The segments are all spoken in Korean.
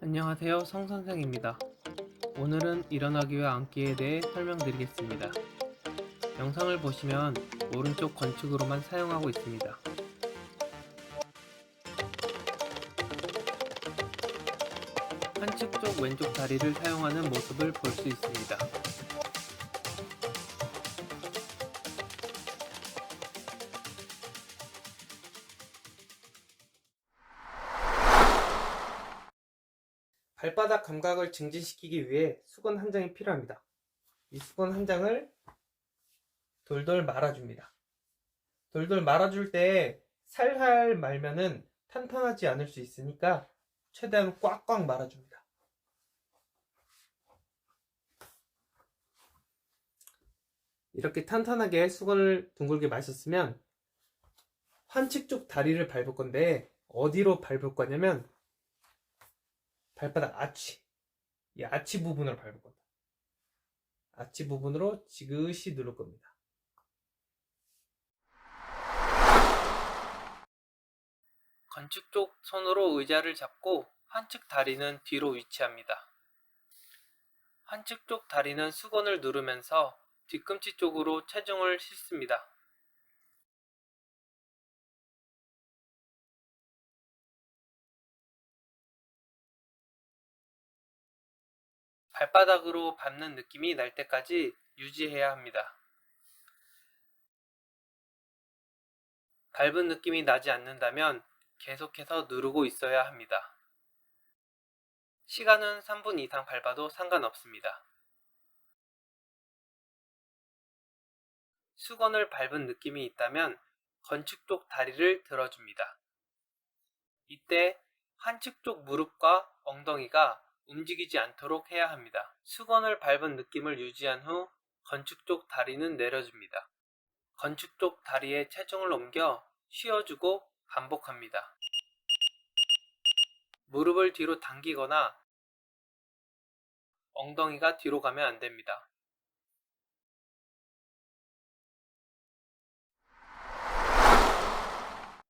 안녕하세요. 성선생입니다. 오늘은 일어나기와 앉기에 대해 설명드리겠습니다. 영상을 보시면 오른쪽 건축으로만 사용하고 있습니다. 한측 쪽 왼쪽 다리를 사용하는 모습을 볼 수 있습니다. 발바닥 감각을 증진시키기 위해 수건 한 장이 필요합니다. 이 수건 한 장을 돌돌 말아줍니다. 돌돌 말아줄 때 살살 말면은 탄탄하지 않을 수 있으니까 최대한 꽉꽉 말아줍니다. 이렇게 탄탄하게 수건을 둥글게 마셨으면 환측 쪽 다리를 밟을 건데 어디로 밟을 거냐면 발바닥 아치, 이 아치 부분으로 밟을 겁니다. 아치 부분으로 지그시 누를 겁니다. 건축 쪽 손으로 의자를 잡고 환측 다리는 뒤로 위치합니다. 환측 쪽 다리는 수건을 누르면서 뒤꿈치 쪽으로 체중을 싣습니다. 발바닥으로 밟는 느낌이 날 때까지 유지해야 합니다. 밟은 느낌이 나지 않는다면 계속해서 누르고 있어야 합니다. 시간은 3분 이상 밟아도 상관없습니다. 수건을 밟은 느낌이 있다면 건축 쪽 다리를 들어줍니다. 이때 한측 쪽 무릎과 엉덩이가 움직이지 않도록 해야 합니다. 수건을 밟은 느낌을 유지한 후 건축 쪽 다리는 내려줍니다. 건축 쪽 다리에 체중을 옮겨 쉬어주고 반복합니다. 무릎을 뒤로 당기거나 엉덩이가 뒤로 가면 안 됩니다.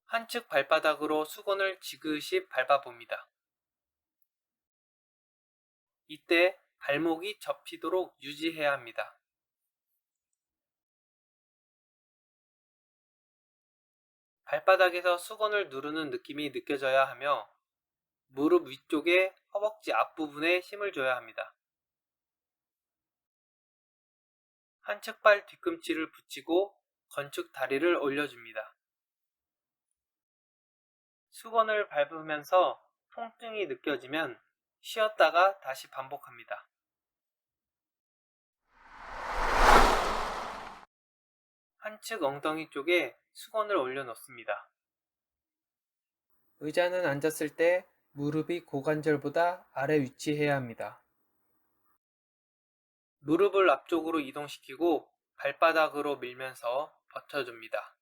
한측 발바닥으로 수건을 지그시 밟아봅니다. 이때 발목이 접히도록 유지해야 합니다. 발바닥에서 수건을 누르는 느낌이 느껴져야 하며 무릎 위쪽에 허벅지 앞부분에 힘을 줘야 합니다. 한측 발 뒤꿈치를 붙이고 건축 다리를 올려줍니다. 수건을 밟으면서 통증이 느껴지면 쉬었다가 다시 반복합니다. 한측 엉덩이 쪽에 수건을 올려놓습니다. 의자는 앉았을 때 무릎이 고관절보다 아래 위치해야 합니다. 무릎을 앞쪽으로 이동시키고 발바닥으로 밀면서 버텨줍니다.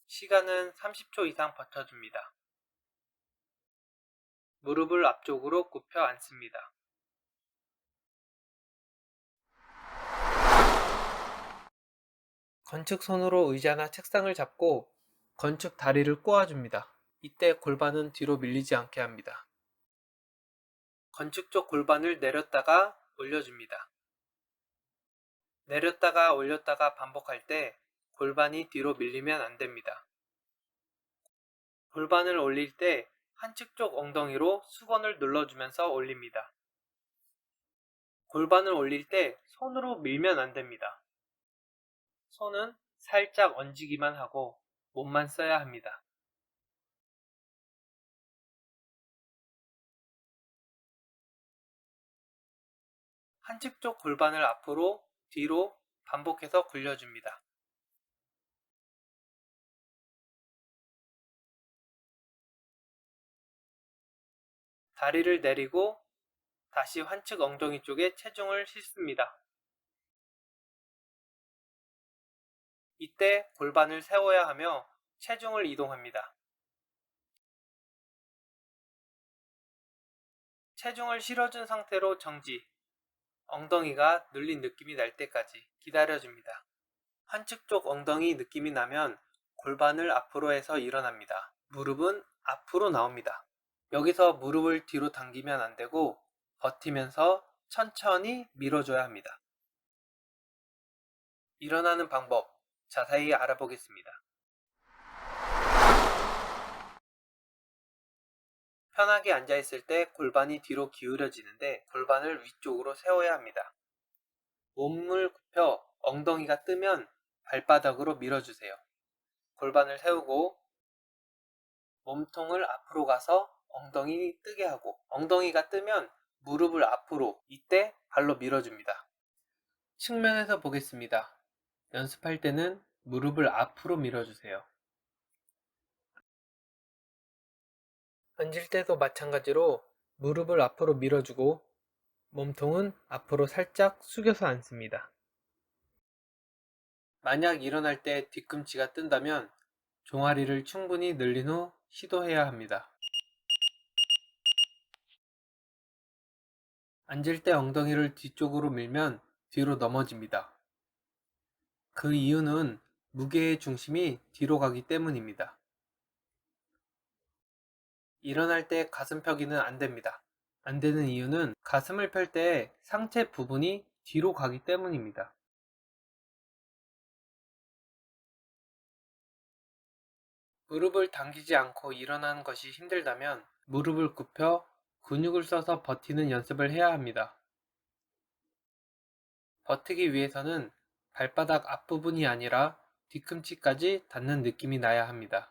시간은 30초 이상 버텨줍니다. 무릎을 앞쪽으로 굽혀 앉습니다. 건축 손으로 의자나 책상을 잡고 건축 다리를 꼬아줍니다. 이때 골반은 뒤로 밀리지 않게 합니다. 건축 쪽 골반을 내렸다가 올려줍니다. 내렸다가 올렸다가 반복할 때 골반이 뒤로 밀리면 안 됩니다. 골반을 올릴 때 한측 쪽 엉덩이로 수건을 눌러주면서 올립니다. 골반을 올릴 때 손으로 밀면 안 됩니다. 손은 살짝 얹기만 하고 몸만 써야 합니다. 한측 쪽 골반을 앞으로, 뒤로 반복해서 굴려줍니다. 다리를 내리고 다시 환측 엉덩이 쪽에 체중을 싣습니다. 이때 골반을 세워야 하며 체중을 이동합니다. 체중을 실어준 상태로 정지, 엉덩이가 눌린 느낌이 날 때까지 기다려줍니다. 한측 쪽 엉덩이 느낌이 나면 골반을 앞으로 해서 일어납니다. 무릎은 앞으로 나옵니다. 여기서 무릎을 뒤로 당기면 안 되고 버티면서 천천히 밀어줘야 합니다. 일어나는 방법 자세히 알아보겠습니다. 편하게 앉아있을 때 골반이 뒤로 기울어지는데 골반을 위쪽으로 세워야 합니다. 몸을 굽혀 엉덩이가 뜨면 발바닥으로 밀어주세요. 골반을 세우고 몸통을 앞으로 가서 엉덩이 뜨게 하고 엉덩이가 뜨면 무릎을 앞으로 이때 발로 밀어줍니다. 측면에서 보겠습니다. 연습할 때는 무릎을 앞으로 밀어주세요. 앉을 때도 마찬가지로 무릎을 앞으로 밀어주고 몸통은 앞으로 살짝 숙여서 앉습니다. 만약 일어날 때 뒤꿈치가 뜬다면 종아리를 충분히 늘린 후 시도해야 합니다. 앉을 때 엉덩이를 뒤쪽으로 밀면 뒤로 넘어집니다. 그 이유는 무게의 중심이 뒤로 가기 때문입니다. 일어날 때 가슴 펴기는 안 됩니다. 안 되는 이유는 가슴을 펼 때 상체 부분이 뒤로 가기 때문입니다. 무릎을 당기지 않고 일어나는 것이 힘들다면 무릎을 굽혀 근육을 써서 버티는 연습을 해야 합니다. 버티기 위해서는 발바닥 앞부분이 아니라 뒤꿈치까지 닿는 느낌이 나야 합니다.